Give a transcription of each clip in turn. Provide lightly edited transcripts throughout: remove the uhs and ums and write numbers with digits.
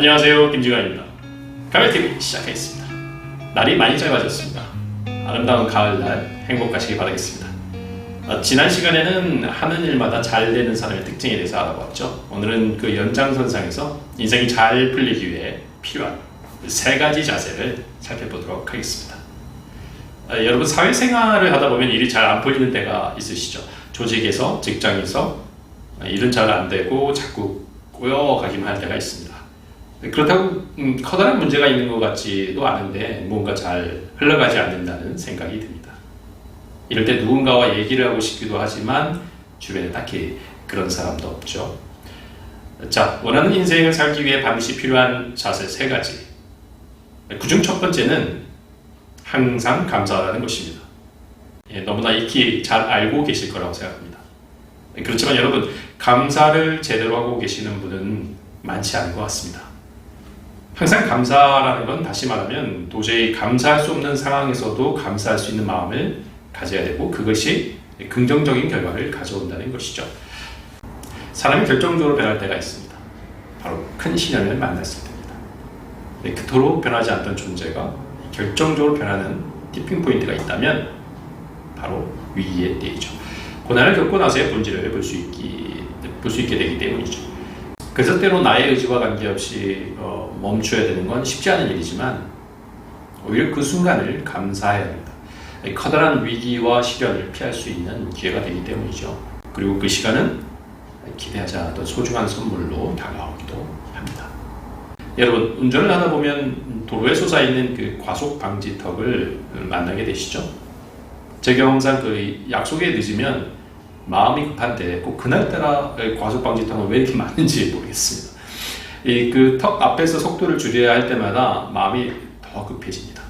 안녕하세요, 김지관입니다. 가을TV 시작하겠습니다. 날이 많이 짧아졌습니다. 아름다운 가을날 행복하시기 바라겠습니다. 지난 시간에는 하는 일마다 잘 되는 사람의 특징에 대해서 알아봤죠. 오늘은 그 연장선상에서 인생이 잘 풀리기 위해 필요한 3가지 자세를 살펴보도록 하겠습니다. 여러분, 사회생활을 하다 보면 일이 잘 안 풀리는 때가 있으시죠. 조직에서, 직장에서 일은 잘 안 되고 자꾸 꼬여가기만 할 때가 있습니다. 그렇다고 커다란 문제가 있는 것 같지도 않은데 뭔가 잘 흘러가지 않는다는 생각이 듭니다. 이럴 때 누군가와 얘기를 하고 싶기도 하지만 주변에 딱히 그런 사람도 없죠. 자, 원하는 인생을 살기 위해 반드시 필요한 자세 3가지. 그중 첫 번째는 항상 감사하라는 것입니다. 너무나 익히 잘 알고 계실 거라고 생각합니다. 그렇지만 여러분, 감사를 제대로 하고 계시는 분은 많지 않은 것 같습니다. 항상 감사라는 건 다시 말하면 도저히 감사할 수 없는 상황에서도 감사할 수 있는 마음을 가져야 되고 그것이 긍정적인 결과를 가져온다는 것이죠. 사람이 결정적으로 변할 때가 있습니다. 바로 큰 시련을 만났을 때입니다. 그토록 변하지 않던 존재가 결정적으로 변하는 티핑포인트가 있다면 바로 위기의 때이죠. 고난을 겪고 나서의 본질을 볼 수 있게 되기 때문이죠. 그래서 때로 나의 의지와 관계없이 멈춰야 되는 건 쉽지 않은 일이지만 오히려 그 순간을 감사해야 합니다. 커다란 위기와 시련을 피할 수 있는 기회가 되기 때문이죠. 그리고 그 시간은 기대하지 않았던 소중한 선물로 다가오기도 합니다. 여러분, 운전을 하다 보면 도로에 솟아있는 그 과속 방지턱을 만나게 되시죠. 제 경험상 그 약속에 늦으면 마음이 급한데 꼭 그날따라 과속 방지턱은 왜 이렇게 많은지 모르겠습니다. 그 턱 앞에서 속도를 줄여야 할 때마다 마음이 더 급해집니다.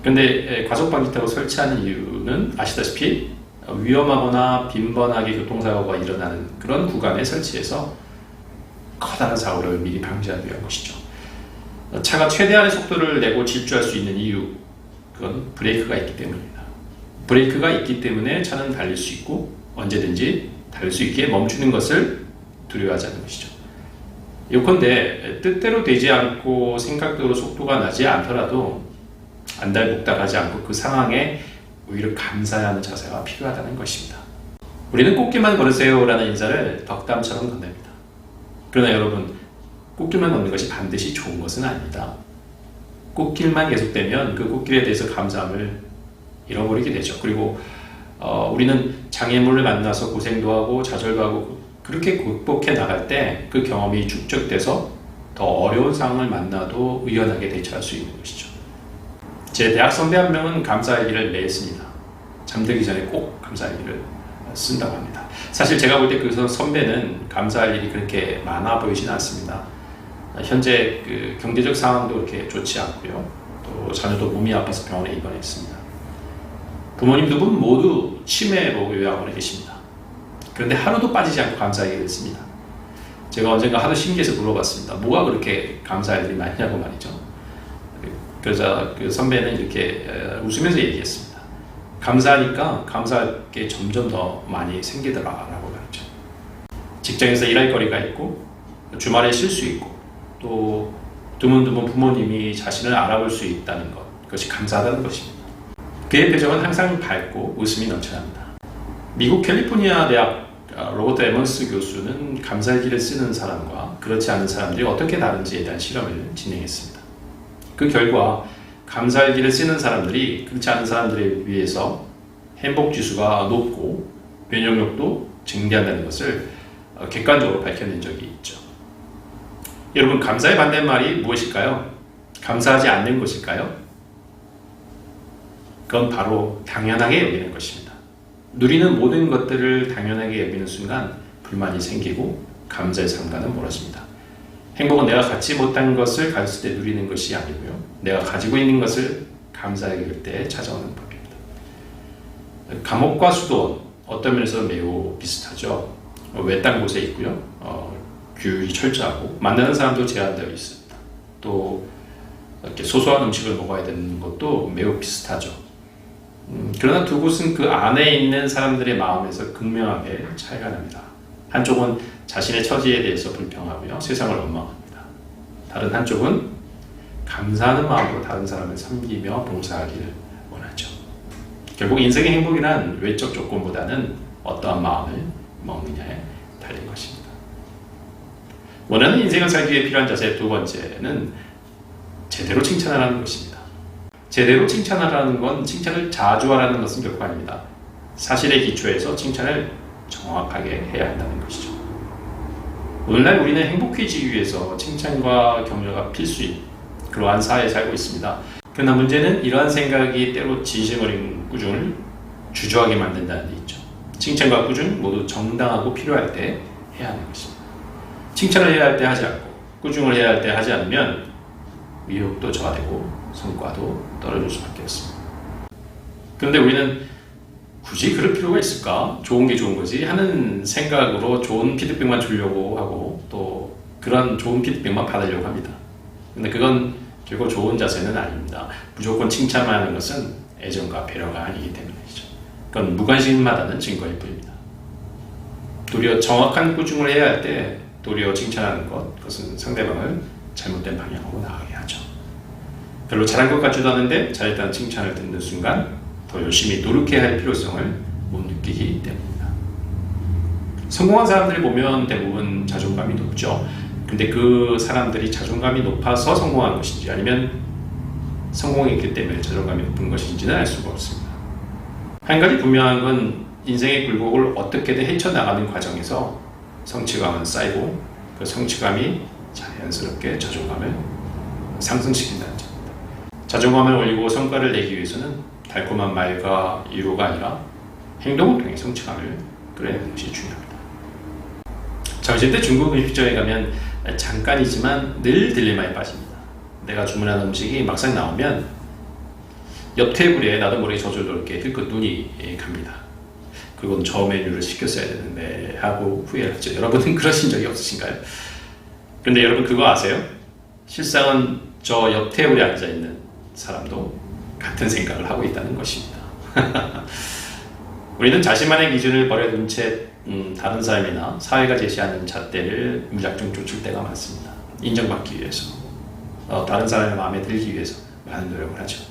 근데 과속 방지턱을 설치하는 이유는 아시다시피 위험하거나 빈번하게 교통사고가 일어나는 그런 구간에 설치해서 커다란 사고를 미리 방지하기 위한 것이죠. 차가 최대한의 속도를 내고 질주할 수 있는 이유, 그건 브레이크가 있기 때문입니다. 브레이크가 있기 때문에 차는 달릴 수 있고 언제든지 달릴 수 있게 멈추는 것을 두려워하지 않는 것이죠. 요컨대 뜻대로 되지 않고 생각대로 속도가 나지 않더라도 안달복달하지 않고 그 상황에 오히려 감사해야 하는 자세가 필요하다는 것입니다. 우리는 꽃길만 걸으세요 라는 인사를 덕담처럼 건넵니다. 그러나 여러분, 꽃길만 걷는 것이 반드시 좋은 것은 아닙니다. 꽃길만 계속되면 그 꽃길에 대해서 감사함을 잃어버리게 되죠. 그리고 우리는 장애물을 만나서 고생도 하고 좌절도 하고 그렇게 극복해 나갈 때 그 경험이 축적돼서 더 어려운 상황을 만나도 의연하게 대처할 수 있는 것이죠. 제 대학 선배 한 명은 감사일기를 매일 씁니다. 잠들기 전에 꼭 감사일기를 쓴다고 합니다. 사실 제가 볼 때 그 선배는 감사할 일이 그렇게 많아 보이진 않습니다. 현재 그 경제적 상황도 그렇게 좋지 않고요. 또 자녀도 몸이 아파서 병원에 입원했습니다. 부모님 2분 모두 치매로 요양원에 계십니다. 그런데 하루도 빠지지 않고 감사일기를 씁니다. 제가 언젠가 하도 신기해서 물어봤습니다. 뭐가 그렇게 감사할 일이 많냐고 말이죠. 그러자 그 선배는 이렇게 웃으면서 얘기했습니다. 감사하니까 감사할 게 점점 더 많이 생기더라라고 말이죠. 직장에서 일할 거리가 있고 주말에 쉴 수 있고 또 드문드문 부모님이 자신을 알아볼 수 있다는 것, 그것이 감사하다는 것입니다. 그의 표정은 항상 밝고 웃음이 넘쳐납니다. 미국 캘리포니아 대학 로버트 에먼스 교수는 감사일기를 쓰는 사람과 그렇지 않은 사람들이 어떻게 다른지에 대한 실험을 진행했습니다. 그 결과 감사일기를 쓰는 사람들이 그렇지 않은 사람들에 비해서 행복지수가 높고 면역력도 증대한다는 것을 객관적으로 밝혀낸 적이 있죠. 여러분, 감사의 반대말이 무엇일까요? 감사하지 않는 것일까요? 그건 바로 당연하게 여기는 것입니다. 누리는 모든 것들을 당연하게 여기는 순간 불만이 생기고 감사의 상관은 멀어집니다. 행복은 내가 갖지 못한 것을 가졌을 때 누리는 것이 아니고요. 내가 가지고 있는 것을 감사하게 여길 때 찾아오는 법입니다. 감옥과 수도원, 어떤 면에서 매우 비슷하죠. 외딴 곳에 있고요. 규율이 철저하고 만나는 사람도 제한되어 있습니다. 또 이렇게 소소한 음식을 먹어야 되는 것도 매우 비슷하죠. 그러나 두 곳은 그 안에 있는 사람들의 마음에서 극명하게 차이가 납니다. 한쪽은 자신의 처지에 대해서 불평하고요. 세상을 원망합니다. 다른 한쪽은 감사하는 마음으로 다른 사람을 섬기며 봉사하기를 원하죠. 결국 인생의 행복이란 외적 조건보다는 어떠한 마음을 먹느냐에 달린 것입니다. 원하는 인생을 살기 위해 필요한 자세 두 번째는 제대로 칭찬하라는 것입니다. 제대로 칭찬하라는 건 칭찬을 자주 하라는 것은 결코 아닙니다. 사실에 기초해서 칭찬을 정확하게 해야 한다는 것이죠. 오늘날 우리는 행복해지기 위해서 칭찬과 격려가 필수인 그러한 사회에 살고 있습니다. 그러나 문제는 이러한 생각이 때로 진심 어린 꾸중을 주저하게 만든다는 데 있죠. 칭찬과 꾸중 모두 정당하고 필요할 때 해야 하는 것입니다. 칭찬을 해야 할 때 하지 않고 꾸중을 해야 할 때 하지 않으면 의욕도 저하되고 성과도 떨어질 수밖에 없습니다. 그런데 우리는 굳이 그럴 필요가 있을까? 좋은 게 좋은 거지 하는 생각으로 좋은 피드백만 주려고 하고 또 그런 좋은 피드백만 받으려고 합니다. 근데 그건 결코 좋은 자세는 아닙니다. 무조건 칭찬만 하는 것은 애정과 배려가 아니기 때문이죠. 그건 무관심하다는 증거일 뿐입니다. 도리어 정확한 꾸중을 해야 할 때 도리어 칭찬하는 것, 그것은 상대방을 잘못된 방향으로 나가게 하죠. 별로 잘한 것 같지도 않은데 잘했다는 칭찬을 듣는 순간 더 열심히 노력해야 할 필요성을 못 느끼기 때문입니다. 성공한 사람들을 보면 대부분 자존감이 높죠. 근데 그 사람들이 자존감이 높아서 성공한 것인지 아니면 성공했기 때문에 자존감이 높은 것인지는 알 수가 없습니다. 한 가지 분명한 건 인생의 굴곡을 어떻게든 헤쳐나가는 과정에서 성취감은 쌓이고 그 성취감이 자연스럽게 자존감을 상승시킨다는 점입니다. 자존감을 올리고 성과를 내기 위해서는 달콤한 말과 위로가 아니라 행동을 통해 성취감을 끌어내는 것이 중요합니다. 점심 때 중국 음식점에 가면 잠깐이지만 늘 딜레마에 빠집니다. 내가 주문한 음식이 막상 나오면 옆 테이블에 나도 모르게 저절로 이렇게 들긋 눈이 갑니다. 그건 저 메뉴를 시켰어야 되는데 하고 후회를 하죠. 여러분은 그러신 적이 없으신가요? 근데 여러분 그거 아세요? 실상은 저 옆 테이블에 앉아있는 사람도 같은 생각을 하고 있다는 것입니다. 우리는 자신만의 기준을 버려둔 채 다른 사람이나 사회가 제시하는 잣대를 무작정 쫓을 때가 많습니다. 인정받기 위해서, 다른 사람의 마음에 들기 위해서 많은 노력을 하죠.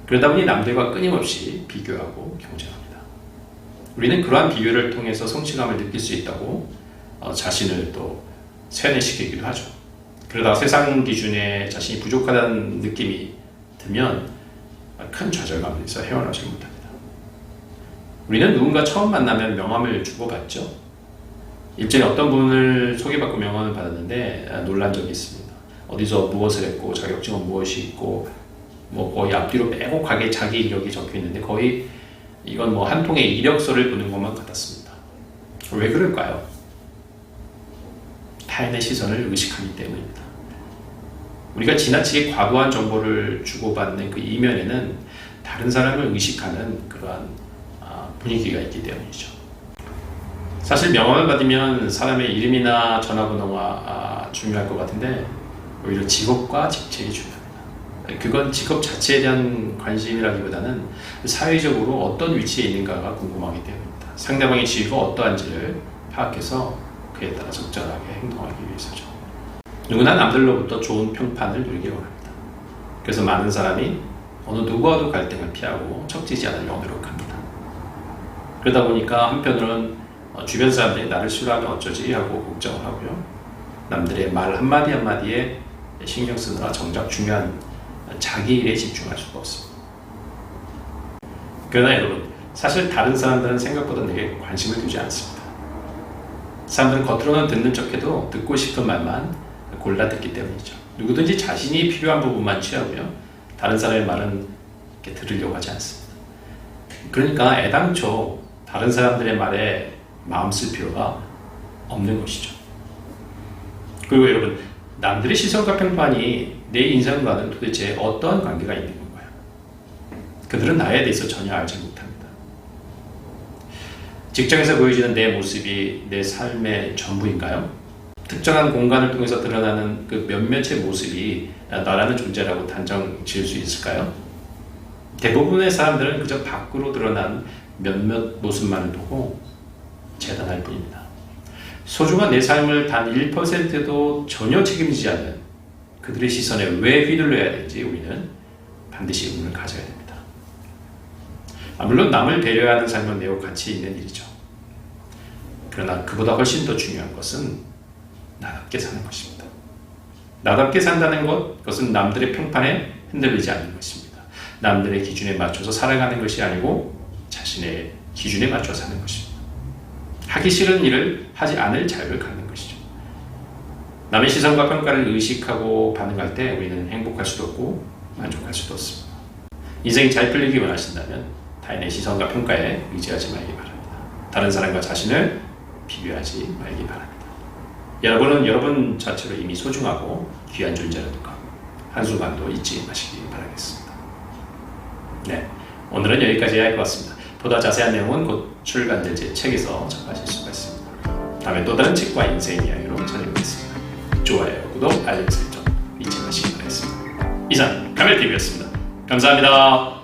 그러다 보니 남들과 끊임없이 비교하고 경쟁합니다. 우리는 그러한 비교를 통해서 성취감을 느낄 수 있다고 자신을 또 세뇌시키기도 하죠. 그러다 세상 기준에 자신이 부족하다는 느낌이 들면 큰 좌절감에서 헤어나오지 못합니다. 우리는 누군가 처음 만나면 명함을 주고받죠. 일전에 어떤 분을 소개받고 명함을 받았는데 놀란 적이 있습니다. 어디서 무엇을 했고 자격증은 무엇이 있고 뭐 거의 앞뒤로 빼곡하게 자기 이력이 적혀 있는데 거의 이건 뭐 한 통의 이력서를 보는 것만 같았습니다. 왜 그럴까요? 타인의 시선을 의식하기 때문입니다. 우리가 지나치게 과도한 정보를 주고받는 그 이면에는 다른 사람을 의식하는 그러한 분위기가 있기 때문이죠. 사실 명함을 받으면 사람의 이름이나 전화번호가 중요할 것 같은데 오히려 직업과 직책이 중요합니다. 그건 직업 자체에 대한 관심이라기보다는 사회적으로 어떤 위치에 있는가가 궁금하기 때문입니다. 상대방의 지위가 어떠한지를 파악해서 그에 따라 적절하게 행동하기 위해서죠. 누구나 남들로부터 좋은 평판을 누리길 원합니다. 그래서 많은 사람이 어느 누구와도 갈등을 피하고 척지지 않으려고 노력합니다. 그러다 보니까 한편으로는 주변 사람들이 나를 싫어하면 어쩌지 하고 걱정을 하고요. 남들의 말 한마디 한마디에 신경 쓰느라 정작 중요한 자기 일에 집중할 수가 없습니다. 그러나 여러분, 사실 다른 사람들은 생각보다 내게 관심을 두지 않습니다. 사람들은 겉으로는 듣는 척해도 듣고 싶은 말만 골라 듣기 때문이죠. 누구든지 자신이 필요한 부분만 취하고요. 다른 사람의 말은 이렇게 들으려고 하지 않습니다. 그러니까 애당초 다른 사람들의 말에 마음 쓸 필요가 없는 것이죠. 그리고 여러분, 남들의 시선과 평판이 내 인생과는 도대체 어떠한 관계가 있는 건가요? 그들은 나에 대해서 전혀 알지 못합니다. 직장에서 보여지는 내 모습이 내 삶의 전부인가요? 특정한 공간을 통해서 드러나는 그 몇몇의 모습이 나라는 존재라고 단정 지을 수 있을까요? 대부분의 사람들은 그저 밖으로 드러난 몇몇 모습만을 보고 재단할 뿐입니다. 소중한 내 삶을 단 1%도 전혀 책임지지 않는 그들의 시선에 왜 휘둘려야 되는지 우리는 반드시 의문을 가져야 됩니다. 물론 남을 배려하는 삶은 매우 가치 있는 일이죠. 그러나 그보다 훨씬 더 중요한 것은 나답게 사는 것입니다. 나답게 산다는 그것은 남들의 평판에 흔들리지 않는 것입니다. 남들의 기준에 맞춰서 살아가는 것이 아니고 자신의 기준에 맞춰 사는 것입니다. 하기 싫은 일을 하지 않을 자유를 갖는 것이죠. 남의 시선과 평가를 의식하고 반응할 때 우리는 행복할 수도 없고 만족할 수도 없습니다. 인생이 잘 풀리기 원하신다면 타인의 시선과 평가에 의지하지 말기 바랍니다. 다른 사람과 자신을 비교하지 말기 바랍니다. 여러분은 여러분 자체로 이미 소중하고 귀한 존재라는 것 한순간도 잊지 마시기 바라겠습니다. 네, 오늘은 여기까지 해야 할 것 같습니다. 보다 자세한 내용은 곧 출간될 제 책에서 접하실 수가 있습니다. 다음에 또 다른 책과 인생 이야기로 찾아뵙겠습니다. 좋아요, 구독, 알림 설정 잊지 마시기 바라겠습니다. 이상 카멜TV였습니다. 감사합니다.